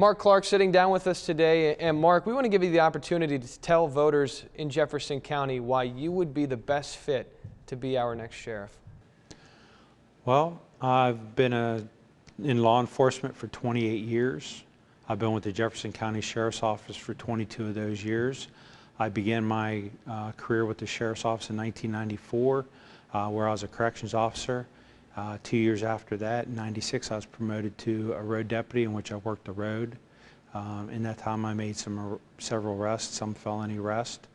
Mark Clark sitting down with us today. And Mark, we want to give you the opportunity to tell voters in Jefferson County why you would be the best fit to be our next sheriff. Well, I've been in law enforcement for 28 years. I've been with the Jefferson County Sheriff's Office for 22 of those years. I began my career with the Sheriff's Office in 1994, where I was a corrections officer. 2 years after that, in '96, I was promoted to a road deputy, in which I worked the road. In that time, I made several arrests, some felony arrests.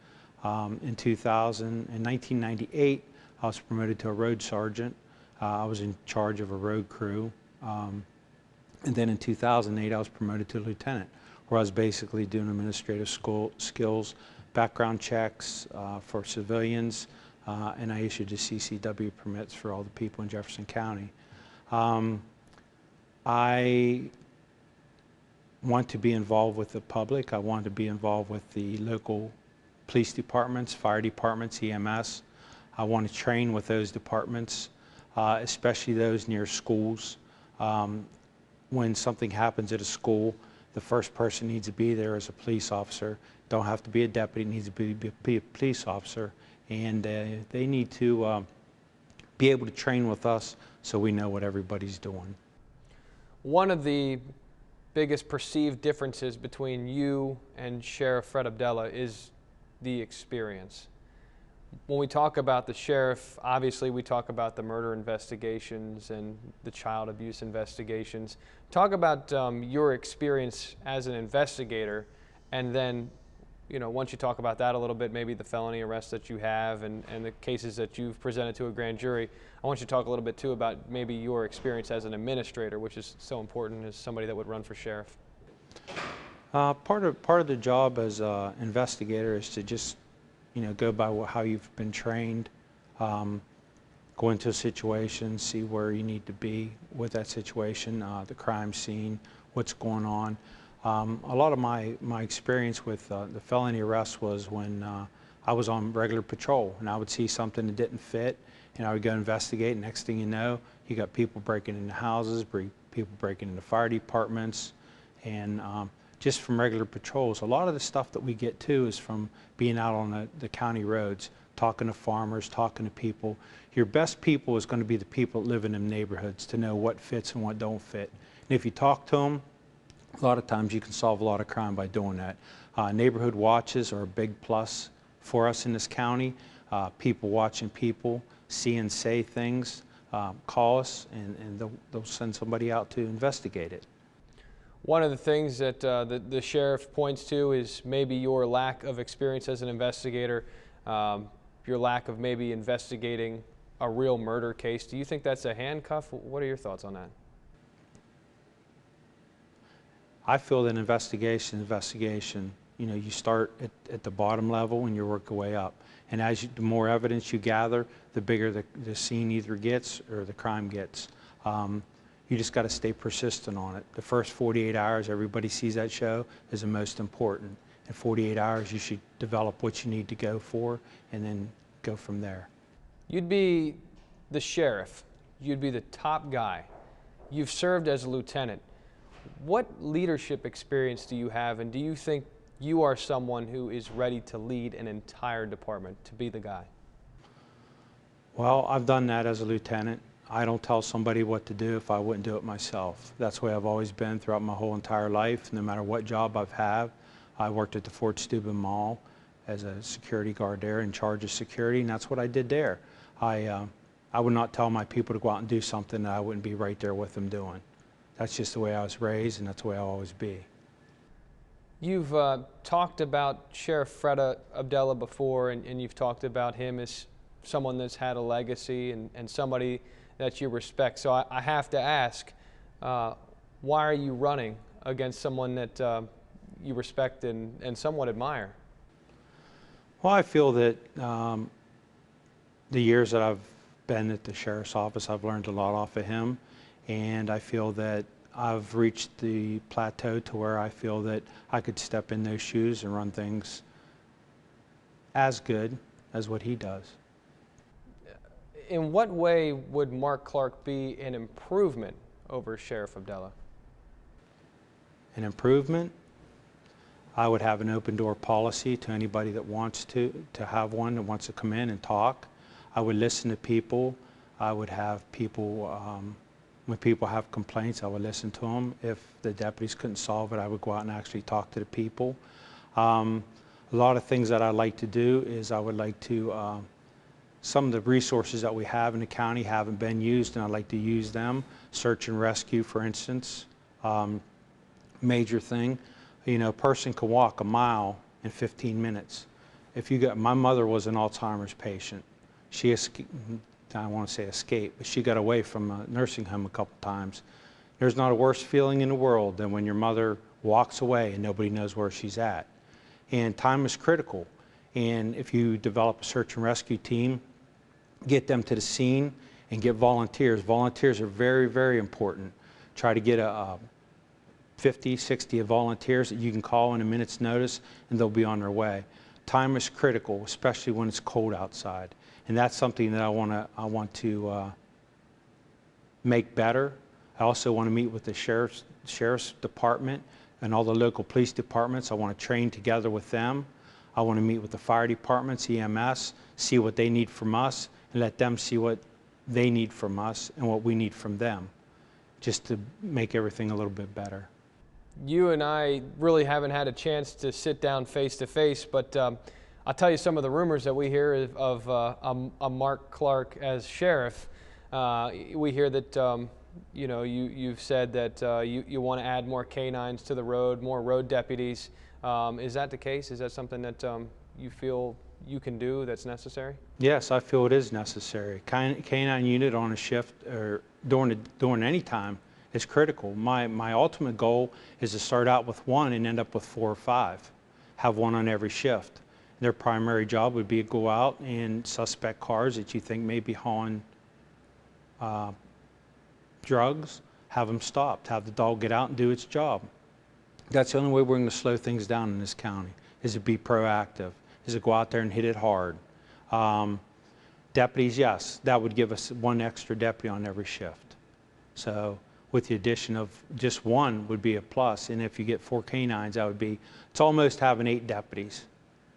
In 1998, I was promoted to a road sergeant. I was in charge of a road crew. And then in 2008, I was promoted to lieutenant, where I was basically doing administrative skills, background checks for civilians, and I issued the CCW permits for all the people in Jefferson County. I want to be involved with the public. I want to be involved with the local police departments, fire departments, EMS. I want to train with those departments, especially those near schools. When something happens at a school, the first person needs to be there as a police officer. Don't have to be a deputy, needs to be a police officer. And they need to be able to train with us so we know what everybody's doing. One of the biggest perceived differences between you and Sheriff Fred Abdallah is the experience. When we talk about the sheriff, obviously we talk about the murder investigations and the child abuse investigations. Talk about your experience as an investigator, and then, you know, once you talk about that a little bit, maybe the felony arrests that you have and the cases that you've presented to a grand jury. I want you to talk a little bit too about maybe your experience as an administrator, which is so important as somebody that would run for sheriff. Part of the job as an investigator is to just, you know, go by how you've been trained, go into a situation, see where you need to be with that situation, the crime scene, what's going on. A lot of my experience with the felony arrest was when I was on regular patrol and I would see something that didn't fit and I would go investigate. Next thing you know, you got people breaking into houses, people breaking into fire departments, and just from regular patrols. A lot of the stuff that we get too is from being out on the county roads, talking to farmers, talking to people. Your best people is going to be the people that live in them neighborhoods to know what fits and what don't fit. And if you talk to them, a lot of times you can solve a lot of crime by doing that. Neighborhood watches are a big plus for us in this county. People watching people, see and say things, call us and they'll send somebody out to investigate it. One of the things that the sheriff points to is maybe your lack of experience as an investigator, your lack of maybe investigating a real murder case. Do you think that's a handcuff? What are your thoughts on that? I feel that investigation, you know, you start at the bottom level and you work your way up. And the more evidence you gather, the bigger the scene either gets or the crime gets. You just got to stay persistent on it. The first 48 hours, everybody sees that show, is the most important. In 48 hours, you should develop what you need to go for and then go from there. You'd be the sheriff. You'd be the top guy. You've served as a lieutenant. What leadership experience do you have, and do you think you are someone who is ready to lead an entire department, to be the guy? Well, I've done that as a lieutenant. I don't tell somebody what to do if I wouldn't do it myself. That's the way I've always been throughout my whole entire life. No matter what job I've had, I worked at the Fort Steuben Mall as a security guard there, in charge of security, and that's what I did there. I would not tell my people to go out and do something that I wouldn't be right there with them doing. That's just the way I was raised, and that's the way I'll always be. You've talked about Sheriff Fred Abdallah before, and you've talked about him as someone that's had a legacy and somebody that you respect. So I have to ask, why are you running against someone that you respect and somewhat admire? Well, I feel that the years that I've been at the sheriff's office, I've learned a lot off of him, and I feel that I've reached the plateau to where I feel that I could step in those shoes and run things as good as what he does. In what way would Mark Clark be an improvement over Sheriff Abdallah? an improvement, I would have an open door policy to anybody that wants to have one, that wants to come in and talk. I would listen to people. I would have people, when people have complaints, I would listen to them. If the deputies couldn't solve it, I would go out and actually talk to the people. A lot of things that I like to do is I would like to, some of the resources that we have in the county haven't been used, and I'd like to use them. Search and rescue, for instance, major thing. You know, a person can walk a mile in 15 minutes. If you got, my mother was an Alzheimer's patient. She escaped, I don't want to say escaped, but she got away from a nursing home a couple times. There's not a worse feeling in the world than when your mother walks away and nobody knows where she's at. And time is critical. And if you develop a search and rescue team, get them to the scene and get volunteers. Volunteers are very, very important. Try to get a 50, 60 volunteers that you can call in a minute's notice and they'll be on their way. Time is critical, especially when it's cold outside. And that's something that I want to make better. I also want to meet with the sheriff's department and all the local police departments. I want to train together with them. I want to meet with the fire departments, EMS, see what they need from us, and let them see what they need from us and what we need from them, just to make everything a little bit better. You and I really haven't had a chance to sit down face to face, but I'll tell you some of the rumors that we hear of a Mark Clark as sheriff. We hear that you know, you've said that you want to add more canines to the road, more road deputies. Is that the case? Is that something that you feel you can do that's necessary? Yes, I feel it is necessary. Canine unit on a shift or during any time is critical. My ultimate goal is to start out with one and end up with 4 or 5. Have one on every shift. Their primary job would be to go out and suspect cars that you think may be hauling drugs, have them stopped, have the dog get out and do its job. That's the only way we're going to slow things down in this county, is to be proactive, is to go out there and hit it hard. Deputies, yes, that would give us 1 extra deputy on every shift. So with the addition of just 1 would be a plus, and if you get 4 canines, that would be, it's almost having 8 deputies.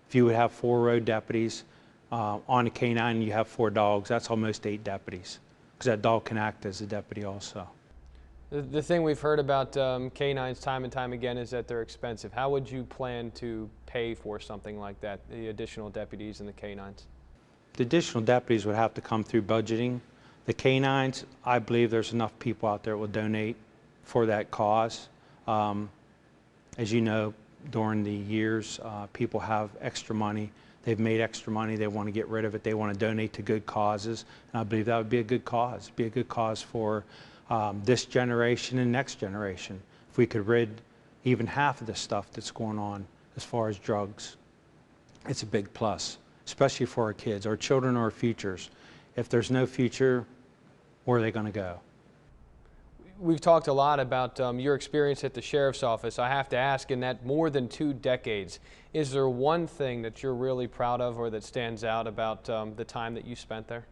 If you would have 4 road deputies on a canine and you have 4 dogs, that's almost 8 deputies, because that dog can act as a deputy also. The thing we've heard about canines time and time again is that they're expensive. How would you plan to pay for something like that, the additional deputies and the canines? The additional deputies would have to come through budgeting. The canines, I believe there's enough people out there that will donate for that cause. As you know, during the years, people have extra money. They've made extra money. They want to get rid of it. They want to donate to good causes. And I believe that would be a good cause. Be a good cause for this generation and next generation. If we could rid even half of the stuff that's going on as far as drugs, it's a big plus, especially for our kids. Our children are our futures. If there's no future, where are they going to go? We've talked a lot about your experience at the sheriff's office. I have to ask, in that more than 2 decades, is there one thing that you're really proud of or that stands out about the time that you spent there?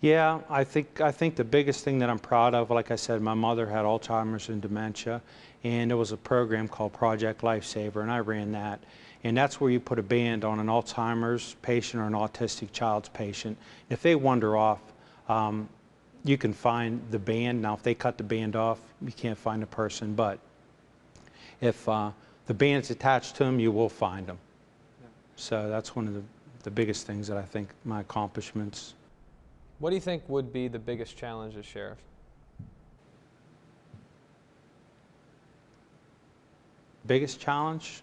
Yeah, I think the biggest thing that I'm proud of, like I said, my mother had Alzheimer's and dementia, and there was a program called Project Lifesaver, and I ran that. And that's where you put a band on an Alzheimer's patient or an autistic child's patient. If they wander off, you can find the band. Now, if they cut the band off, you can't find the person, but if the band's attached to them, you will find them. Yeah. So that's one of the biggest things that I think my accomplishments. What do you think would be the biggest challenge as sheriff? Biggest challenge?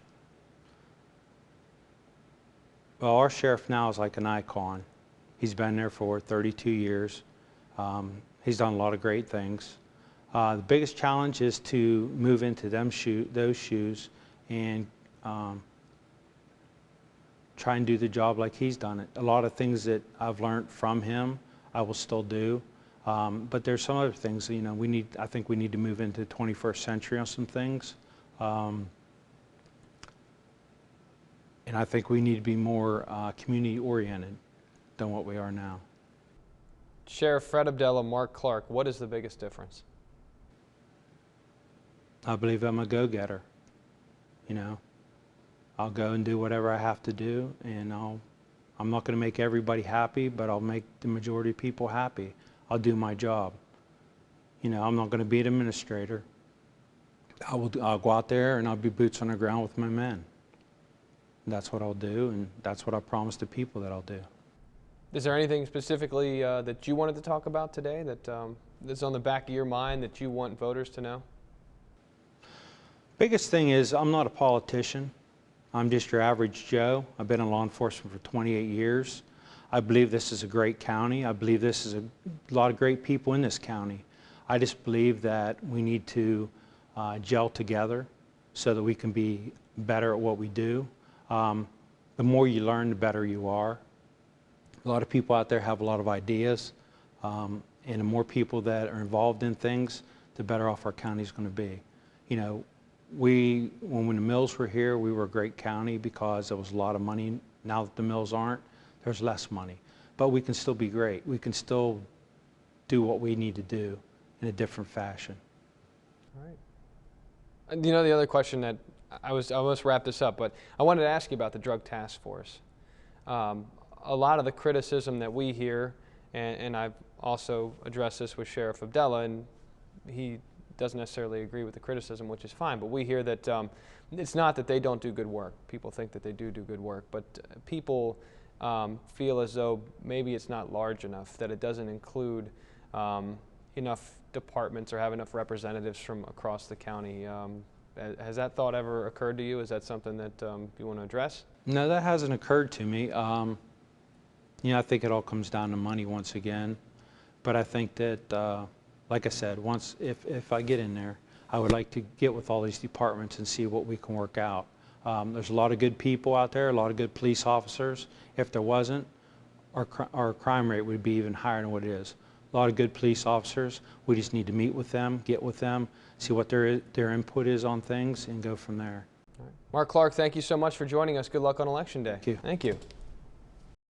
Well, our sheriff now is like an icon. He's been there for 32 years. He's done a lot of great things. The biggest challenge is to move into those shoes and try and do the job like he's done it. A lot of things that I've learned from him, I will still do. But there's some other things, you know, I think we need to move into the 21st century on some things. And I think we need to be more community-oriented than what we are now. Sheriff Fred Abdallah, Mark Clark, what is the biggest difference? I believe I'm a go-getter. You know, I'll go and do whatever I have to do, and I'm not going to make everybody happy, but I'll make the majority of people happy. I'll do my job. You know, I'm not going to be an administrator. I'll go out there and I'll be boots on the ground with my men. That's what I'll do, and that's what I promise the people that I'll do. Is there anything specifically that you wanted to talk about today that's on the back of your mind that you want voters to know? Biggest thing is I'm not a politician. I'm just your average Joe. I've been in law enforcement for 28 years. I believe this is a great county. I believe this is a lot of great people in this county. I just believe that we need to gel together so that we can be better at what we do. The more you learn, the better you are. A lot of people out there have a lot of ideas, and the more people that are involved in things, the better off our county is going to be. You know, when the mills were here, we were a great county because there was a lot of money. Now that the mills aren't, there's less money. But we can still be great. We can still do what we need to do in a different fashion. All right. And you know, the other question that I almost wrap this up, but I wanted to ask you about the drug task force. A lot of the criticism that we hear, and I've also addressed this with Sheriff Abdallah, and he doesn't necessarily agree with the criticism, which is fine, but we hear that it's not that they don't do good work. People think that they do good work, but people feel as though maybe it's not large enough, that it doesn't include enough departments or have enough representatives from across the county. Has that thought ever occurred to you? Is that something that you want to address? No, that hasn't occurred to me. You know, I think it all comes down to money once again. But I think that, like I said, if I get in there, I would like to get with all these departments and see what we can work out. There's a lot of good people out there, a lot of good police officers. If there wasn't, our crime rate would be even higher than what it is. A lot of good police officers. We just need to meet with them, get with them, see what their input is on things, and go from there. All right. Mark Clark, thank you so much for joining us. Good luck on Election Day. Thank you. Thank you.